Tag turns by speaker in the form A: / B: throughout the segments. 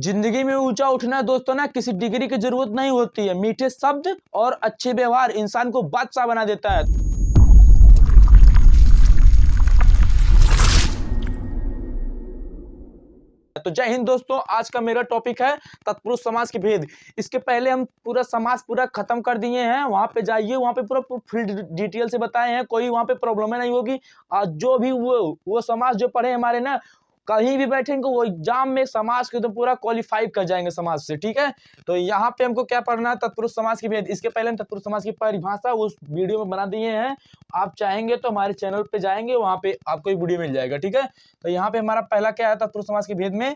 A: जिंदगी में ऊंचा उठना दोस्तों ना किसी डिग्री की जरूरत नहीं होती है। मीठे शब्द और अच्छे व्यवहार इंसान को बादशाह बना देता है। तो जय हिंद दोस्तों, आज का मेरा टॉपिक है तत्पुरुष समाज के भेद। इसके पहले हम पूरा समाज पूरा खत्म कर दिए हैं। वहां पे जाइए, वहां पे पूरा फुल डिटेल से बताए हैं, कोई वहां पे प्रॉब्लम नहीं होगी। जो भी वो समाज जो पढ़े हमारे ना, कहीं भी बैठेंगे वो एग्जाम में समाज के तो पूरा क्वालिफाई कर जाएंगे समाज से। ठीक है, तो यहाँ पे हमको क्या पढ़ना है, तत्पुरुष समाज के भेद। इसके पहले हम तत्पुरुष समाज की परिभाषा उस वीडियो में बना दिए हैं। आप चाहेंगे तो हमारे चैनल पे जाएंगे, वहां पे आपको एक वीडियो मिल जाएगा। ठीक है, तो यहाँ पे हमारा पहला क्या है तत्पुरुष समाज के भेद में,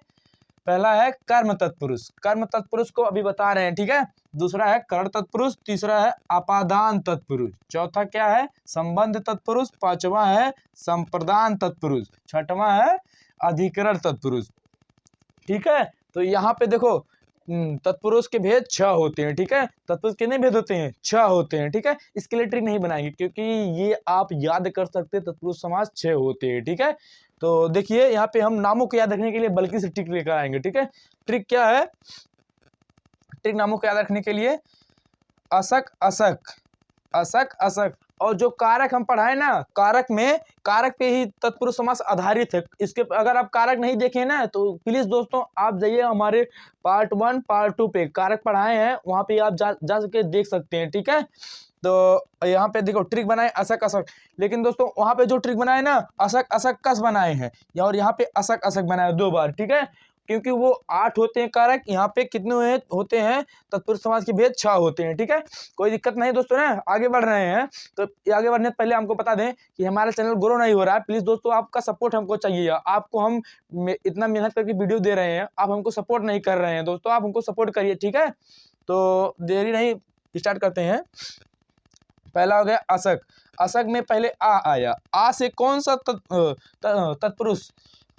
A: पहला है कर्म तत्पुरुष। कर्म तत्पुरुष को अभी बता रहे हैं। ठीक है, दूसरा है करण तत्पुरुष, तीसरा है अपादान तत्पुरुष, चौथा क्या है संबंध तत्पुरुष, पांचवा है संप्रदान तत्पुरुष, छठवां है अधिकरण तत्पुरुष। ठीक है, तो यहाँ पे देखो तत्पुरुष के भेद 6 होते हैं। ठीक है, तत्पुरुष कितने भेद होते हैं? 6 होते हैं। ठीक है, इसके लिए ट्रिक नहीं बनाएंगे क्योंकि ये आप याद कर सकते हैं, तत्पुरुष समाज 6 होते हैं। ठीक है, तो देखिए यहाँ पे हम नामों को याद रखने के लिए बल्कि से ट्रिक लेकर आएंगे। ठीक है, ट्रिक क्या है? ट्रिक नामों को याद रखने के लिए असक असक, असक असक, और जो कारक हम पढ़ाए ना, कारक में कारक पे ही तत्पुरुष समास आधारित है। इसके अगर आप कारक नहीं देखे ना तो प्लीज दोस्तों आप जाइए हमारे पार्ट 1 पार्ट 2 पे कारक पढ़ाए हैं, वहां पे आप जा सके देख सकते हैं। ठीक है, तो यहाँ पे देखो ट्रिक बनाए असक असक, लेकिन दोस्तों वहां पे जो ट्रिक बनाए ना असक असक कस बनाए हैं, और यहाँ पे असक असक बनाए 2 बार। ठीक है, क्योंकि वो 8 होते हैं कारक, यहाँ पे कितने होते हैं तत्पुरुष समाज के भेद 6 होते हैं। ठीक है, कोई दिक्कत नहीं दोस्तों ना, आगे बढ़ रहे हैं। तो आगे बढ़ने से पहले हमको बता दें कि हमारा चैनल ग्रो नहीं हो रहा है। प्लीज दोस्तों आपका सपोर्ट हमको चाहिए। आपको हम इतना मेहनत करके वीडियो दे रहे हैं, आप हमको सपोर्ट नहीं कर रहे हैं। दोस्तों आप हमको सपोर्ट करिए। ठीक है, तो देरी नहीं, स्टार्ट करते हैं। पहला हो गया असक। असक में पहले आ आया। आ से कौन सा तत्पुरुष?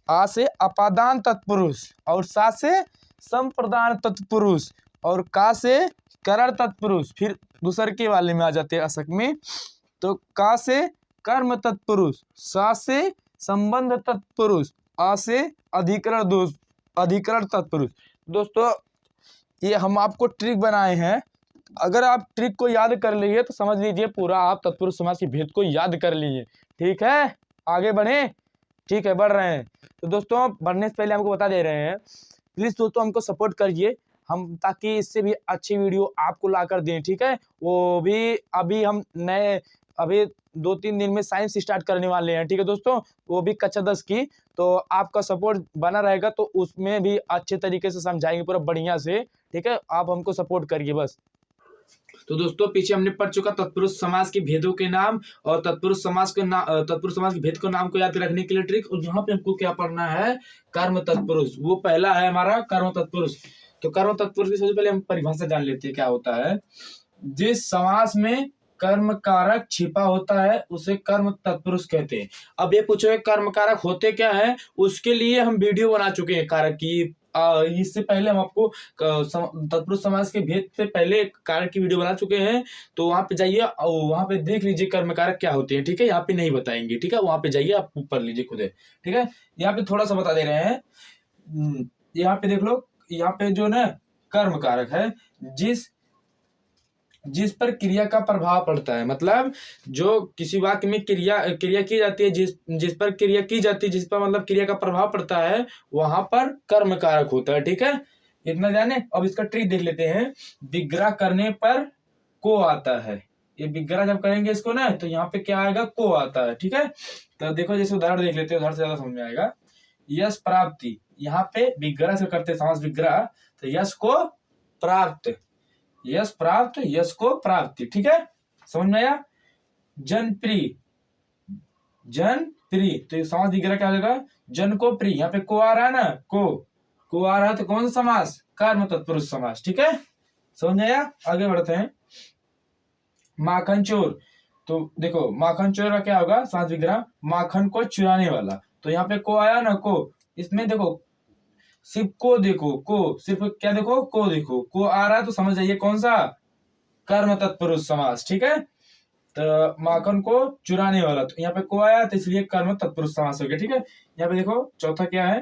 A: आ से अपादान तत्पुरुष, और सा से संप्रदान तत्पुरुष, और का से करण तत्पुरुष। फिर दूसर के वाले में आ जाते हैं असक में, तो का से कर्म तत्पुरुष, सा से संबंध तत्पुरुष, आ से अधिकरण तत्पुरुष। दोस्तों ये हम आपको ट्रिक बनाए हैं, अगर आप ट्रिक को याद कर लिए तो समझ लीजिए पूरा आप तत्पुरुष समाज के भेद को याद कर लीजिए। ठीक है, आगे बढ़े। ठीक है, बढ़ रहे हैं। तो दोस्तों बढ़ने से पहले हमको बता दे रहे हैं, प्लीज दोस्तों हमको सपोर्ट करिए, हम ताकि इससे भी अच्छी वीडियो आपको ला कर दें। ठीक है, वो भी अभी हम नए अभी 2-3 दिन में साइंस स्टार्ट करने वाले हैं। ठीक है दोस्तों, वो भी कक्षा 10 की, तो आपका सपोर्ट बना रहेगा तो उसमें भी अच्छे तरीके से समझाएंगे पूरा बढ़िया से। ठीक है, आप हमको सपोर्ट करिए बस। तो दोस्तों पीछे हमने पढ़ चुका तत्पुरुष समाज के भेदों के नाम और तत्पुरुष समाज के भेद को नाम को याद रखने के लिए ट्रिक। और यहाँ पे हमको क्या पढ़ना है, कर्म तत्पुरुष। वो पहला है हमारा कर्म तत्पुरुष। तो कर्म तत्पुरुष की सबसे पहले हम परिभाषा जान लेते हैं क्या होता है। जिस समास में कर्म कारक छिपा होता है उसे कर्म तत्पुरुष कहते हैं। अब ये पूछो कर्म कारक होते क्या है, उसके लिए हम वीडियो बना चुके हैं कारक की। इससे पहले हम आपको तत्पुरुष समाज के भेद से पहले कारक की वीडियो बना चुके हैं, तो वहां पे जाइए, वहां पे देख लीजिए कर्म कारक क्या होते हैं। ठीक है, यहाँ पे नहीं बताएंगे। ठीक है, वहां पे जाइए आप पढ़ लीजिए खुद। ठीक है, यहाँ पे थोड़ा सा बता दे रहे हैं। यहाँ पे देख लो, यहाँ पे जो ना कर्म कारक है जिस पर क्रिया का प्रभाव पड़ता है, मतलब जो किसी वाक्य में क्रिया की जाती है, जिस पर क्रिया की जाती है, जिस पर मतलब क्रिया का प्रभाव पड़ता है, वहां पर कर्म कारक होता है। ठीक है, इतना जाने। अब इसका ट्रिक देख लेते हैं। विग्रह करने पर को आता है। ये विग्रह जब करेंगे इसको ना, तो यहाँ पे क्या आएगा, को आता है। ठीक है, तो देखो जैसे उदाहरण देख लेते हैं, उदाहरण से ज्यादा समझ में आएगा। यश प्राप्ति, यहाँ पे विग्रह से करते समास विग्रह, तो यश को प्राप्त, यश प्राप्त, यश को प्राप्ति। ठीक है, समझ में आया। जनप्रिय, जनप्रिय, तो समास विग्रह क्या हो जाएगा, जन को प्रिय। यहाँ पे को आ रहा है ना, को आ रहा है, तो कौन सा समास, कर्म तत्पुरुष समास। ठीक है, समझ में आया। आगे बढ़ते हैं। माखन चोर, तो देखो माखन चोर का क्या होगा, समास विग्रह माखन को चुराने वाला। तो यहाँ पे को आया ना, को, इसमें देखो सिर्फ को देखो, को सिर्फ क्या देखो, को देखो, को आ रहा है तो समझ जाइए कौन सा, कर्म तत्पुरुष समास। ठीक है, तो माखन को चुराने वाला, तो यहाँ पे को आया तो इसलिए कर्म तत्पुरुष समास हो गया। ठीक है, यहाँ पे देखो चौथा क्या है,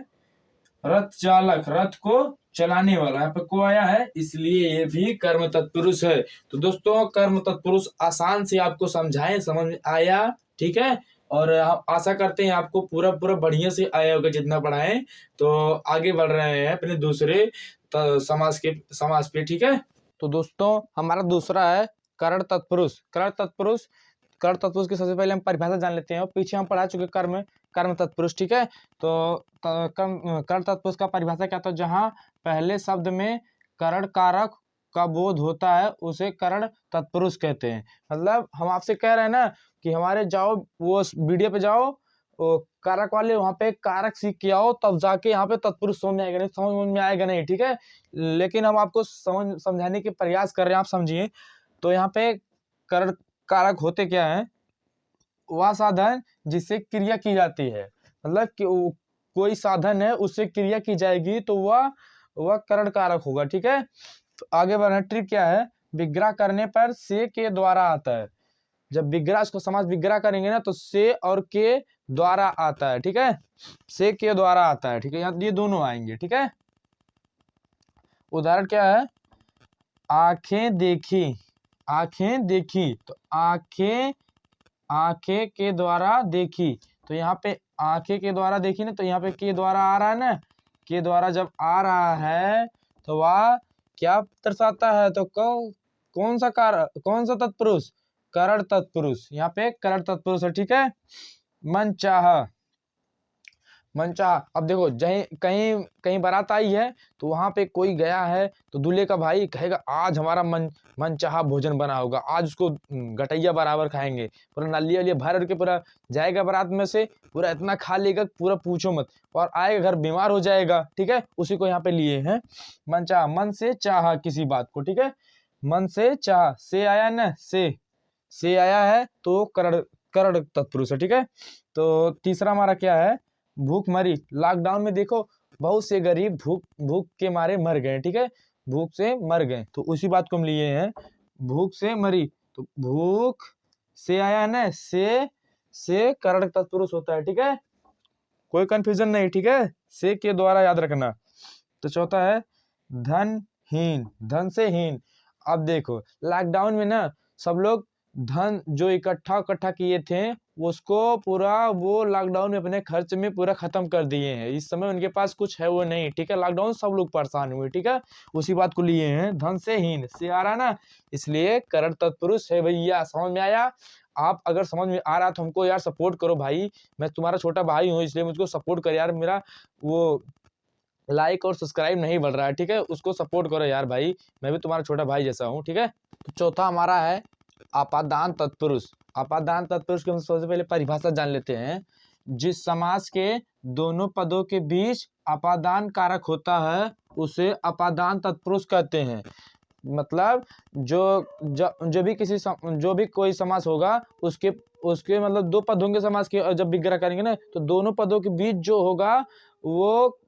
A: रथ चालक, रथ को चलाने वाला, यहाँ पे को आया है इसलिए ये भी कर्म तत्पुरुष है। तो दोस्तों कर्म तत्पुरुष आसान से आपको समझाएं, समझ में आया, ठीक है। और हम आशा करते हैं आपको पूरा पूरा बढ़िया से आया होगा जितना पढ़ाएं। तो आगे बढ़ रहे हैं अपने दूसरे समाज पे, ठीक है। तो दोस्तों हमारा दूसरा है करण तत्पुरुष। करण तत्पुरुष की सबसे पहले हम परिभाषा जान लेते हैं, और पीछे हम पढ़ा चुके कर्म तत्पुरुष, ठीक है। तो करण तत्पुरुष का परिभाषा क्या था, जहाँ पहले शब्द में करण कारक का बोध होता है उसे करण तत्पुरुष कहते हैं। मतलब हम आपसे कह रहे हैं ना कि हमारे जाओ वो वीडियो पे जाओ, वो कारक वाले वहाँ पे कारक सीख के आओ, तब जाके यहाँ पे तत्पुरुष समझ में आएगा, नहीं समझ में आएगा नहीं, ठीक है। लेकिन हम आपको समझाने के प्रयास कर रहे हैं, आप समझिए। तो यहाँ पे करण कारक होते क्या है, वह साधन जिससे क्रिया की जाती है, मतलब कि कोई साधन है उससे क्रिया की जाएगी तो वह करण कारक होगा, ठीक है। तो आगे बढ़ना, ट्रिक क्या है, विग्रह करने पर से के द्वारा आता है। जब विग्रह, इसको समास विग्रह करेंगे ना तो से और के द्वारा आता है, ठीक है। से के द्वारा आता है, ठीक है, यहाँ ये दोनों आएंगे, ठीक है। उदाहरण क्या है, आंखें देखी, आंखें देखी, तो आंखें के द्वारा देखी, तो यहाँ पे आंखें के द्वारा देखी ना, तो यहाँ पे के द्वारा आ रहा है ना, के द्वारा जब आ रहा है तो वह क्या दर्शाता है, तो कौन सा तत्पुरुष, करण तत्पुरुष, यहाँ पे करण तत्पुरुष है, ठीक है। मन चाह, अब देखो कहीं बारात आई है तो वहां पे कोई गया है तो दूल्हे का भाई कहेगा आज हमारा मन चाहा भोजन बना होगा, आज उसको गटैया बराबर खाएंगे, पूरा नालिया वालिया भर के पूरा जाएगा बारात में से, पूरा इतना खा लेगा पूरा पूछो मत, और आएगा घर बीमार हो जाएगा, ठीक है। उसी को यहाँ पे लिए हैं मन चाह, मन से चाह किसी बात को, ठीक है। मन से चाह, से आया ना, से आया है तो करण तत्पुरुष है, ठीक है। तो तीसरा हमारा क्या है, भूख मरी। लॉकडाउन में देखो बहुत से गरीब भूख के मारे मर गए, ठीक है, भूख से मर गए, तो उसी बात को हम लिए हैं, भूख से मरी, तो भूख से आया ना, से करण तत्पुरुष होता है, ठीक है, कोई कंफ्यूजन नहीं, ठीक है, से के द्वारा याद रखना। तो चौथा है धनहीन, धन से हीन। अब देखो लॉकडाउन में ना सब लोग धन जो इकट्ठा किए थे उसको पूरा वो लॉकडाउन में अपने खर्च में पूरा खत्म कर दिए हैं, इस समय उनके पास कुछ है वो नहीं, ठीक है। लॉकडाउन सब लोग परेशान हुए, ठीक है, उसी बात को लिए हैं, धन से हीन, से आ रहा ना, इसलिए करण तत्पुरुष है भैया, समझ में आया। आप अगर समझ में आ रहा तो हमको यार सपोर्ट करो भाई, मैं तुम्हारा छोटा भाई हूँ, इसलिए मुझको सपोर्ट कर यार, मेरा वो लाइक और सब्सक्राइब नहीं बढ़ रहा है, ठीक है, उसको सपोर्ट करो यार भाई, मैं भी तुम्हारा छोटा भाई जैसा हूँ, ठीक है। तो चौथा हमारा है अपादान तत्पुरुष। अपादान तत्पुरुष की हम सबसे पहले परिभाषा जान लेते हैं, जिस समास के दोनों पदों के बीच अपादान कारक होता है उसे अपादान तत्पुरुष कहते हैं। मतलब जो भी कोई समास होगा उसके मतलब दो पद होंगे समास के, जब विग्रह करेंगे ना तो दोनों पदों के बीच जो होगा वो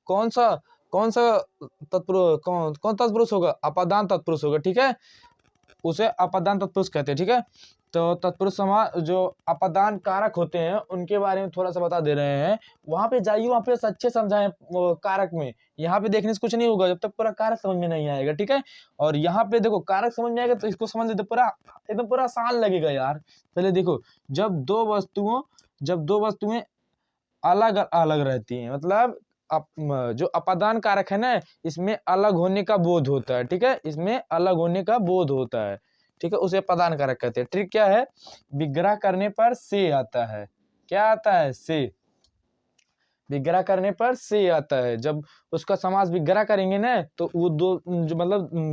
A: कौन सा तत्पुरुष होगा, अपादान तत्पुरुष होगा, ठीक है, उसे अपादान तत्पुरुष कहते हैं, ठीक है। तो तत्पुरुष समास जो अपादान कारक होते हैं उनके बारे में थोड़ा सा बता दे रहे हैं, वहां पे जाइए, वहां पे अच्छे समझाएं कारक में, यहाँ पे देखने से कुछ नहीं होगा जब तक पूरा कारक समझ में नहीं आएगा, ठीक है। और यहाँ पे देखो कारक समझ में आएगा तो इसको समझ लेते, पूरा एकदम पूरा आसान लगेगा यार। पहले देखो, जब दो वस्तुएं अलग अलग रहती हैं, मतलब जो अपादान कारक है ना इसमें अलग होने का बोध होता है, ठीक है, इसमें अलग होने का बोध होता है, ठीक है, उसे अपादान कारक कहते हैं। ट्रिक क्या है, विग्रह करने पर से आता है, क्या आता है, से, विग्रह करने पर से आता है, जब उसका समास विग्रह करेंगे ना तो वो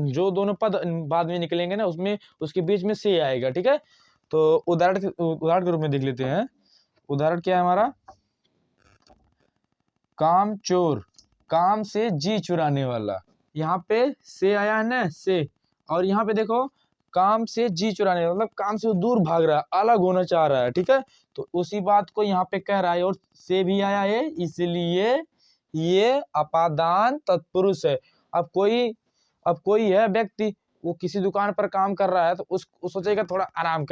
A: जो दोनों पद बाद में निकलेंगे ना उसमें उसके बीच में से आएगा, ठीक है। तो उदाहरण के रूप में देख लेते हैं, उदाहरण क्या है हमारा, काम चोर, काम से जी चुराने वाला, यहाँ पे से आया है ना, से, और यहाँ पे देखो काम से जी चुराने, मतलब काम से दूर भाग रहा है, अलग होना चाह रहा है, ठीक है, तो उसी बात को यहाँ पे कह रहा है, और से भी आया है इसलिए ये अपादान तत्पुरुष है। अब कोई है व्यक्ति, वो किसी दुकान पर काम कर रहा है तो सोचेगा थोड़ा आराम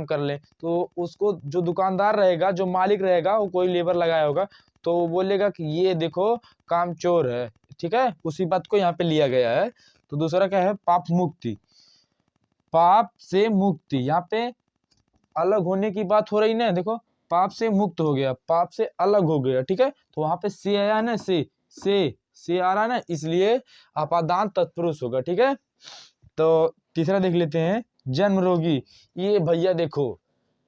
A: कर ले, तो उसको जो दुकानदार रहेगा, जो मालिक रहेगा, वो कोई लेबर लगाया होगा तो वो बोलेगा कि ये देखो कामचोर है, ठीक है, उसी बात को यहाँ पे लिया गया है। तो दूसरा क्या है, पाप मुक्ति, पाप से मुक्ति, यहाँ पे अलग होने की बात हो रही ना, देखो पाप से मुक्त हो गया, पाप से अलग हो गया, ठीक है। तो वहां पे से आया ना, से आ रहा है ना, इसलिए अपादान तत्पुरुष होगा, ठीक है। तो तीसरा देख लेते हैं, जन्म रोगी। ये भैया देखो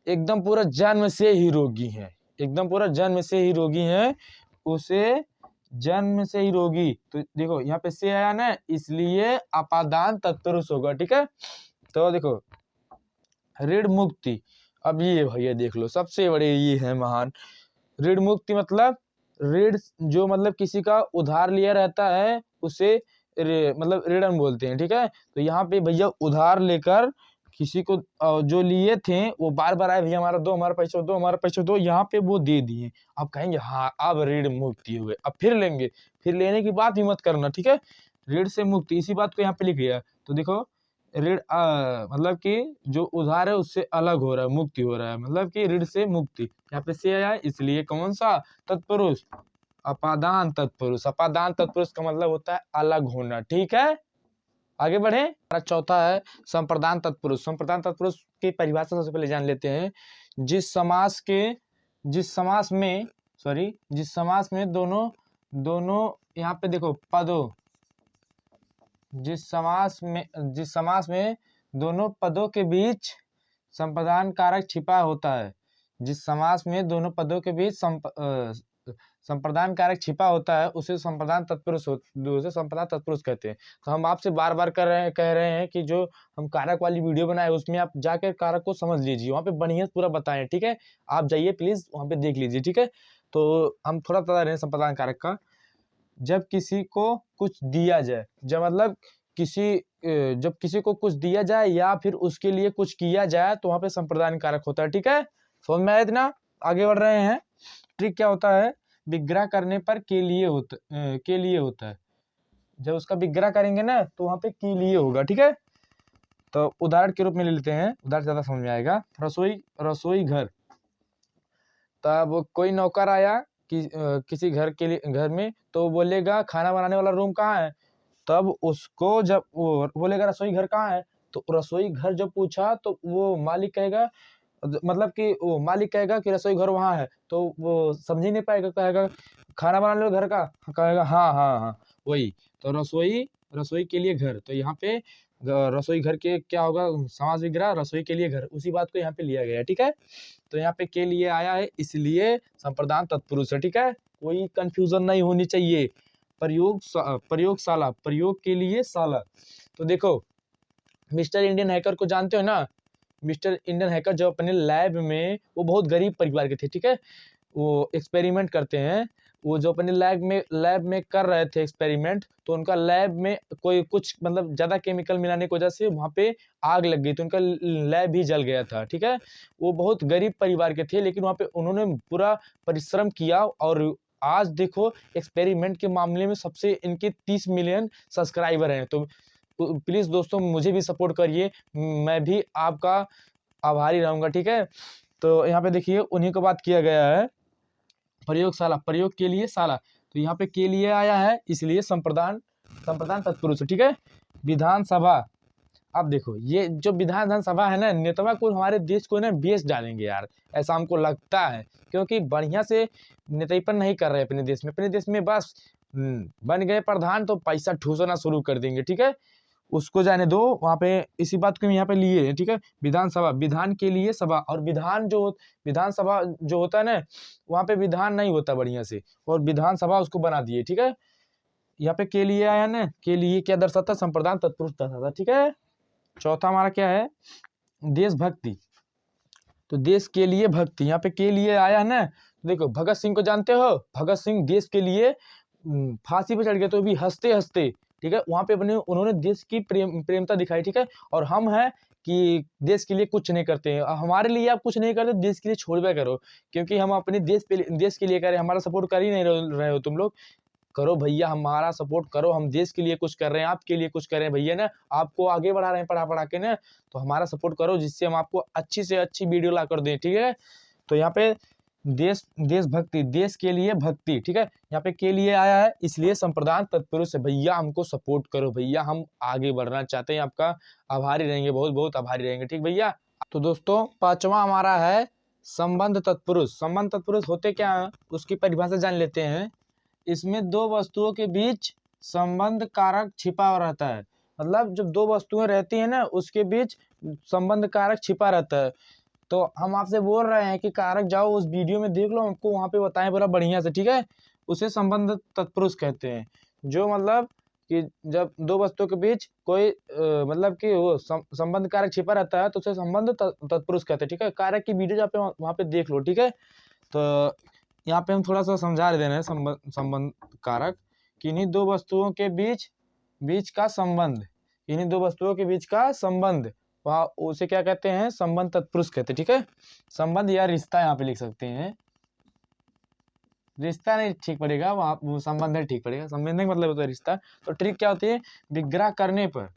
A: एकदम पूरा जन्म से ही रोगी है, एकदम पूरा जन्म से ही रोगी है, उसे जन्म से ही रोगी। तो देखो यहाँ पे से आया ना, इसलिए अपादान तत्पुरुष होगा, ठीक है। तो देखो ऋण मुक्ति, अब ये भैया देख लो सबसे बड़े ये है महान। ऋण मुक्ति मतलब ऋण, जो मतलब किसी का उधार लिया रहता है उसे मतलब ऋण बोलते हैं, ठीक है। तो यहाँ पे भैया उधार लेकर किसी को जो लिए थे वो बार बार आए, भैया हमारा दो, हमारा पैसा दो, हमारा पैसा दो, यहाँ पे वो दे दिए। अब कहेंगे हाँ अब ऋण मुक्ति हुए, अब फिर लेंगे, फिर लेने की बात ही मत करना, ठीक है। ऋण से मुक्ति, इसी बात को यहाँ पे लिख लिया। तो देखो ऋण मतलब कि जो उधार है उससे अलग हो रहा है, मुक्ति हो रहा है, मतलब कि ऋण से मुक्ति। यहाँ पे से आया है इसलिए कौन सा तत्पुरुष, अपादान तत्पुरुष। अपादान तत्पुरुष का मतलब होता है अलग होना, ठीक है। आगे बढ़े, हमारा चौथा है संप्रदान तत्पुरुष। संप्रदान तत्पुरुष की परिभाषा सबसे पहले जान लेते हैं। जिस समास में दोनों यहाँ पे देखो पदों, जिस समास में दोनों पदों के बीच संप्रदान कारक छिपा होता है, जिस समास में दोनों पदों के बीच संप्रदान कारक छिपा होता है उसे संप्रदान तत्पुरुष कहते हैं। तो हम आपसे बार बार कह रहे हैं कि जो हम कारक वाली वीडियो बनाए उसमें आप जाकर कारक को समझ लीजिए, वहाँ पे बढ़िया पूरा बताएं, ठीक है। आप जाइए प्लीज वहाँ पे देख लीजिए, ठीक है। तो हम थोड़ा बता रहे हैं संप्रदान कारक का। जब किसी को कुछ दिया जाए, जब किसी को कुछ दिया जाए या फिर उसके लिए कुछ किया जाए तो वहाँ पे संप्रदान कारक होता है, ठीक है। समझ में आया इतना, आगे बढ़ रहे हैं। ट्रिक क्या होता है, विग्रह करने पर के लिए होता है। जब उसका विग्रह करेंगे ना तो वहाँ पे के लिए होगा, ठीक है। तो उदाहरण के रूप में ले लेते हैं, उदाहरण ज्यादा समझ में आएगा। रसोई घर, तब कोई नौकर आया किसी घर में, तो बोलेगा खाना बनाने वाला रूम कहाँ है। तब उसको जब वो बोलेगा रसोई घर कहाँ है, तो रसोई घर जब पूछा तो वो मालिक कहेगा, मतलब कि वो मालिक कहेगा कि रसोई घर वहाँ है, तो वो समझ ही नहीं पाएगा, कहेगा खाना बनाने वाले घर का, कहेगा हाँ हाँ हाँ वही। तो रसोई के लिए घर, तो यहाँ पे रसोई घर के क्या होगा, समास विग्रह रसोई के लिए घर, उसी बात को यहाँ पे लिया गया है, ठीक है। तो यहाँ पे के लिए आया है इसलिए संप्रदान तत्पुरुष है, ठीक है। कोई कंफ्यूजन नहीं होनी चाहिए। प्रयोगशाला, प्रयोग के लिए शाला। तो देखो मिस्टर इंडियन हैकर को जानते हो ना, मिस्टर इंडियन हैकर जो अपने लैब में, वो बहुत गरीब परिवार के थे, ठीक है। वो एक्सपेरिमेंट करते हैं, वो जो अपने लैब में कर रहे थे एक्सपेरिमेंट, तो उनका लैब में कोई कुछ मतलब ज़्यादा केमिकल मिलाने की वजह से वहाँ पे आग लग गई, तो उनका लैब ही जल गया था, ठीक है। वो बहुत गरीब परिवार के थे, लेकिन वहाँ पे उन्होंने पूरा परिश्रम किया, और आज देखो एक्सपेरिमेंट के मामले में सबसे इनके 30 मिलियन सब्सक्राइबर हैं। तो प्लीज़ दोस्तों मुझे भी सपोर्ट करिए, मैं भी आपका आभारी रहूँगा, ठीक है। तो यहाँ पे देखिए उन्हीं को बात किया गया है, प्रयोगशाला, प्रयोग के लिए शाला। तो यहाँ पे के लिए आया है इसलिए संप्रदान तत्पुरुष, ठीक है। विधानसभा, अब देखो ये जो विधानसभा है ना, नेतवा को हमारे देश को ना बेच डालेंगे यार, ऐसा हमको लगता है, क्योंकि बढ़िया से नेतईपन नहीं कर रहे अपने देश में बस बन गए प्रधान तो पैसा ठूसना शुरू कर देंगे, ठीक है। उसको जाने दो, वहाँ पे इसी बात को यहाँ पे लिए है, ठीक है। विधानसभा, विधान के लिए सभा, और विधानसभा जो होता है ना, वहाँ पे विधान नहीं होता बढ़िया से, और विधानसभा उसको बना दिए, ठीक है। यहाँ पे के लिए आया ना, के लिए क्या दर्शाता, संप्रदान तत्पुरुष दर्शाता, ठीक है। चौथा हमारा क्या है, देशभक्ति। तो देश के लिए भक्ति, यहाँ पे के लिए आया है ना। तो देखो भगत सिंह को जानते हो, भगत सिंह देश के लिए फांसी पे चढ़ गए, तो भी हंसते हंसते, ठीक है। वहाँ पे उन्होंने देश की प्रेमता दिखाई, ठीक है। और हम हैं कि देश के लिए कुछ नहीं करते हैं, हमारे लिए आप कुछ नहीं करते, देश के लिए छोड़वे करो, क्योंकि हम अपने देश के लिए करें, हमारा सपोर्ट कर ही नहीं रहे हो तुम लोग। करो भैया, हमारा सपोर्ट करो, हम देश के लिए कुछ कर रहे हैं, आपके लिए कुछ कर रहे हैं भैया ना, आपको आगे बढ़ा रहे हैं पढ़ा के ना, तो हमारा सपोर्ट करो, जिससे हम आपको अच्छी से अच्छी वीडियो ला कर दें, ठीक है। तो यहाँ पे देशभक्ति, देश के लिए भक्ति, ठीक है। यहाँ पे के लिए आया है, इसलिए संप्रदान तत्पुरुष है। भैया हमको सपोर्ट करो भैया, हम आगे बढ़ना चाहते हैं, आपका आभारी रहेंगे, बहुत बहुत आभारी रहेंगे, ठीक भैया। तो दोस्तों पांचवा हमारा है संबंध तत्पुरुष। संबंध तत्पुरुष होते क्या है उसकी परिभाषा जान लेते हैं। इसमें दो वस्तुओं के बीच संबंध कारक छिपा हुआ रहता है। मतलब जब दो वस्तुएं रहती हैं ना उसके बीच संबंध कारक छिपा रहता है। तो हम आपसे बोल रहे हैं कि कारक जाओ उस वीडियो में देख लो, हमको वहाँ पे बताएं पूरा बढ़िया से, ठीक है। उसे संबंध तत्पुरुष कहते हैं। जो मतलब कि जब दो वस्तुओं के बीच कोई मतलब कि वो संबंध कारक छिपा रहता है तो उसे संबंध तत्पुरुष कहते हैं, ठीक है। कारक की वीडियो जहाँ पे वहाँ पे देख लो, ठीक है। तो यहाँ पे हम थोड़ा सा समझा दे रहे हैं संबंध कारक, किन्हीं दो वस्तुओं के बीच का संबंध, इन्हीं दो वस्तुओं के बीच का संबंध, वहाँ उसे क्या कहते हैं, संबंध तत्पुरुष कहते हैं, ठीक है। संबंध या रिश्ता यहाँ पे लिख सकते हैं, रिश्ता नहीं ठीक पड़ेगा, वहाँ संबंध नहीं ठीक पड़ेगा, संबंध का मतलब होता है रिश्ता। तो ट्रिक क्या होती है, विग्रह करने पर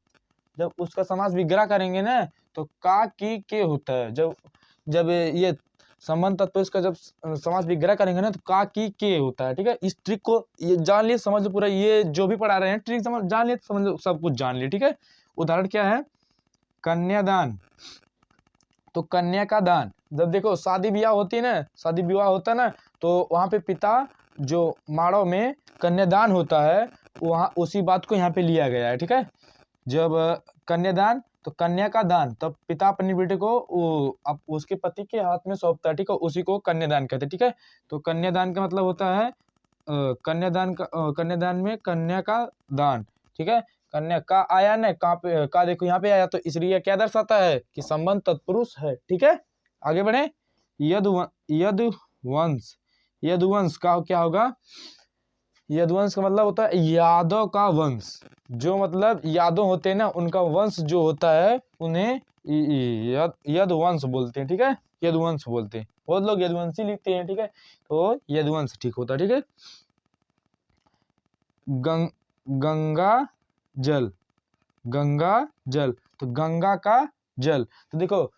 A: जब उसका समास विग्रह करेंगे ना तो का की के होता है। जब ये संबंध तत्पुरुष का जब समास विग्रह करेंगे ना तो का की के होता है, ठीक है। इस ट्रिक को ये जान लिए, समझ लो पूरा, ये जो भी पढ़ा रहे हैं ट्रिक समझ जान लिए, समझ लो सब कुछ जान लिए, ठीक है। उदाहरण क्या है, कन्यादान। तो कन्या का दान, जब देखो शादी ब्याह होती है ना, शादी विवाह होता है ना, तो वहाँ पे पिता जो माड़ो में कन्यादान होता है वहाँ उसी बात को यहाँ पे लिया गया है, ठीक है। जब कन्यादान तो कन्या का दान, तब पिता अपने बेटे को उसके पति के हाथ में सौंपता है, ठीक है, उसी को कन्यादान कहते हैं, ठीक है। तो कन्यादान का मतलब होता है कन्यादान में कन्या का दान, ठीक है। कन्या का आया ना, का देखो यहाँ पे आया, तो इसलिए क्या दर्शाता है कि संबंध तत्पुरुष है, ठीक है। आगे बढ़े, यदुवंश। यदुवंश का क्या होगा, यदुवंश का मतलब होता है यादव का वंश। जो मतलब यादव होते हैं ना उनका वंश जो होता है उन्हें यदुवंश बोलते हैं, ठीक है। यदुवंश बोलते हैं, बहुत लोग यदुवंशी लिखते हैं, ठीक है। तो यदुवंश ठीक होता है, ठीक है। गंगा जल, गंगा जल, तो गंगा का जल, तो देखो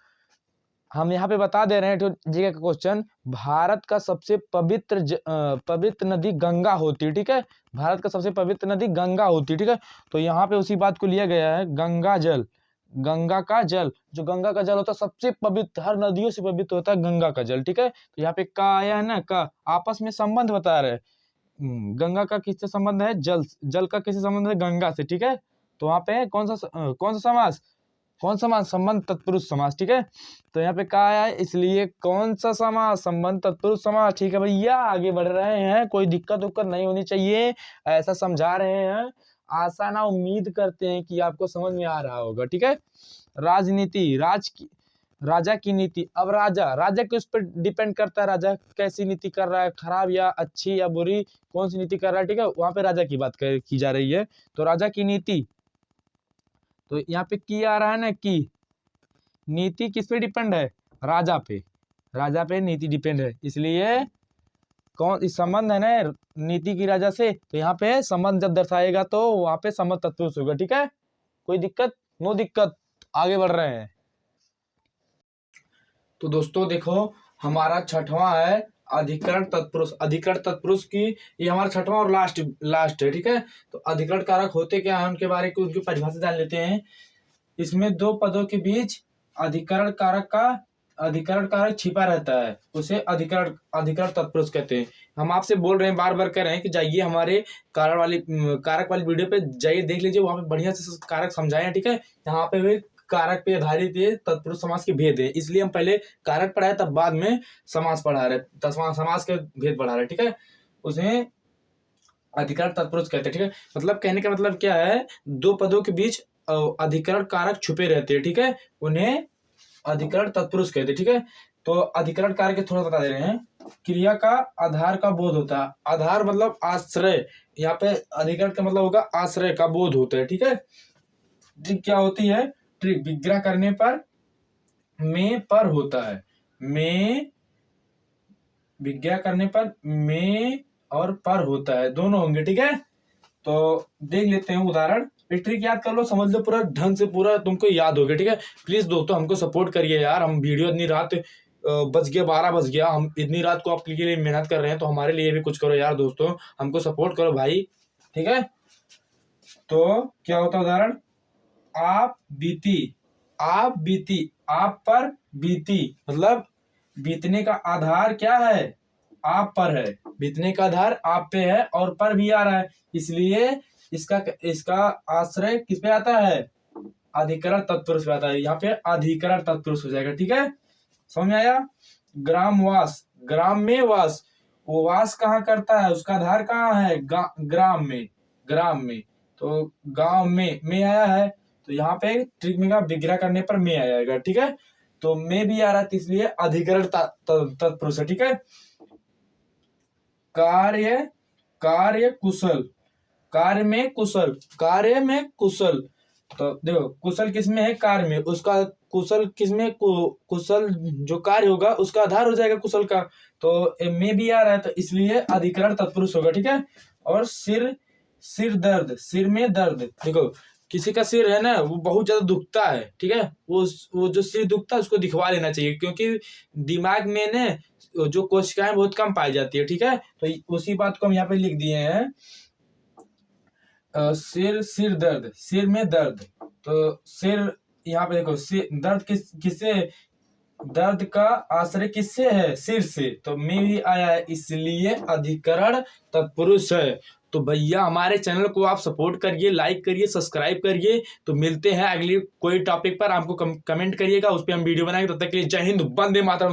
A: हम यहाँ पे बता दे रहे हैं तो जीके का क्वेश्चन, भारत का सबसे पवित्र नदी गंगा होती है, ठीक है। भारत का सबसे पवित्र नदी गंगा होती है, ठीक है। तो यहाँ पे उसी बात को लिया गया है, गंगा जल, गंगा का जल, जो गंगा का जल होता है सबसे पवित्र, हर नदियों से पवित्र होता है गंगा का जल, ठीक है। तो यहाँ पे का आया है ना, का आपस में संबंध बता रहे हैं। गंगा का किससे संबंध है, जल का किससे संबंध है, गंगा से, ठीक है। तो वहाँ पे कौन सा समास, कौन समास, संबंध तत्पुरुष समास, ठीक है। तो यहाँ पे क्या आया है, इसलिए कौन सा समास, संबंध तत्पुरुष समास, ठीक है भैया। आगे बढ़ रहे हैं, कोई दिक्कत उक्कत नहीं होनी चाहिए, ऐसा समझा रहे हैं, आशा ना उम्मीद करते हैं कि आपको समझ में आ रहा होगा, ठीक है। राजनीति, राजा की नीति। अब राजा किस पर डिपेंड करता है, राजा कैसी नीति कर रहा है, खराब या अच्छी या बुरी, कौन सी नीति कर रहा है, ठीक है। वहां पे राजा की बात की जा रही है। तो राजा की नीति, तो यहाँ पे की आ रहा है ना, की नीति किस पे डिपेंड है, राजा पे, राजा पे नीति डिपेंड है, इसलिए कौन इस संबंध है ना नीति की राजा से, तो यहाँ पे संबंध जब दर्शाएगा तो वहां पे संबंध तत्पुरुष होगा, ठीक है। कोई दिक्कत, नो दिक्कत, आगे बढ़ रहे हैं। तो दोस्तों देखो हमारा छठवां है अधिकरण तत्पुरुष। अधिकरण तत्पुरुष की ये हमारा छठवां और लास्ट है, ठीक है। तो अधिकरण कारक होते क्या है, उनके बारे में उनकी परिभाषा जान लेते हैं। इसमें दो पदों के बीच अधिकरण कारक छिपा रहता है, उसे अधिकरण तत्पुरुष कहते हैं। हम आपसे बोल रहे हैं, बार बार कह रहे हैं कि जाइए हमारे कारक वाली वीडियो पे जाइए, देख लीजिए, वहां पे बढ़िया से कारक समझाए हैं, ठीक है। यहाँ पे भी कारक पे आधारित ये तत्पुरुष समास के भेद है, इसलिए हम पहले कारक पढ़ाए तब बाद में समास पढ़ा रहे, समास के भेद पढ़ा रहे, ठीक है। उसे अधिकरण तत्पुरुष कहते हैं, ठीक है। मतलब कहने का मतलब क्या है, दो पदों के बीच अधिकरण कारक छुपे रहते हैं, ठीक है, उन्हें अधिकरण तत्पुरुष कहते हैं, ठीक है। तो अधिकरण कारक थोड़ा बता दे रहे हैं। क्रिया का आधार का बोध होता है, आधार मतलब आश्रय, यहाँ पे अधिकरण का मतलब होगा आश्रय का बोध होता है, ठीक है। ट्रिक क्या होती है, ट्रिक विग्रह करने पर में पर होता है, में विग्रह करने पर में और पर होता है, दोनों होंगे, ठीक है। तो देख लेते हैं उदाहरण, ट्रिक याद कर लो, समझ लो, पूरा ढंग से पूरा तुमको याद हो गया, ठीक है। प्लीज दोस्तों हमको सपोर्ट करिए यार, हम वीडियो इतनी रात बज गया 12 बज गया, हम इतनी रात को आपके लिए मेहनत कर रहे हैं, तो हमारे लिए भी कुछ करो यार दोस्तों, हमको सपोर्ट करो भाई, ठीक है। तो क्या होता है उदाहरण, आप बीती, आप बीती, आप पर बीती, मतलब बीतने का आधार क्या है, आप पर है, बीतने का आधार आप पे है और पर भी आ रहा है, इसलिए इसका इसका आश्रय किस पे आता है, अधिकरण तत्पुरुष पे आता है, यहाँ पे अधिकरण तत्पुरुष हो जाएगा, ठीक है, समझ में आया। ग्रामवास, ग्राम में वास, वो वास कहाँ करता है, उसका आधार कहाँ है, ग्राम में, ग्राम में, तो गांव में आया है, तो यहाँ पे ट्रिक में का विग्रह करने पर में आएगा, ठीक है, तो में भी आ रहा है, इसलिए अधिकरण तत्पुरुष है, ठीक है। कार्य, कार्य कुशल, कार्य में कुशल, कार्य में कुशल, तो देखो कुशल किसमें है, कार्य में, उसका कुशल किसमें, कुशल जो कार्य होगा उसका आधार हो जाएगा कुशल का, तो में भी आ रहा है, तो इसलिए अधिकरण तत्पुरुष होगा, ठीक है। और सिर, सिर दर्द, सिर में दर्द, देखो किसी का सिर है ना वो बहुत ज्यादा दुखता है, ठीक है, वो जो सिर दुखता है उसको दिखवा लेना चाहिए, क्योंकि दिमाग में ना जो कोशिकाएं बहुत कम पाई जाती है, ठीक है, तो उसी बात को हम यहाँ पे लिख दिए हैं। सिर, सिर दर्द, सिर में दर्द, तो सिर, यहाँ पे देखो सिर दर्द किससे, दर्द का आश्रय किससे है, सिर से, तो में भी आया है, इसलिए अधिकरण तत्पुरुष है। तो भैया हमारे चैनल को आप सपोर्ट करिए, लाइक करिए, सब्सक्राइब करिए, तो मिलते हैं अगली कोई टॉपिक पर, आपको कमेंट करिएगा, उस पर हम वीडियो बनाएंगे, तब तक के लिए जय हिंद, वंदे मातरम।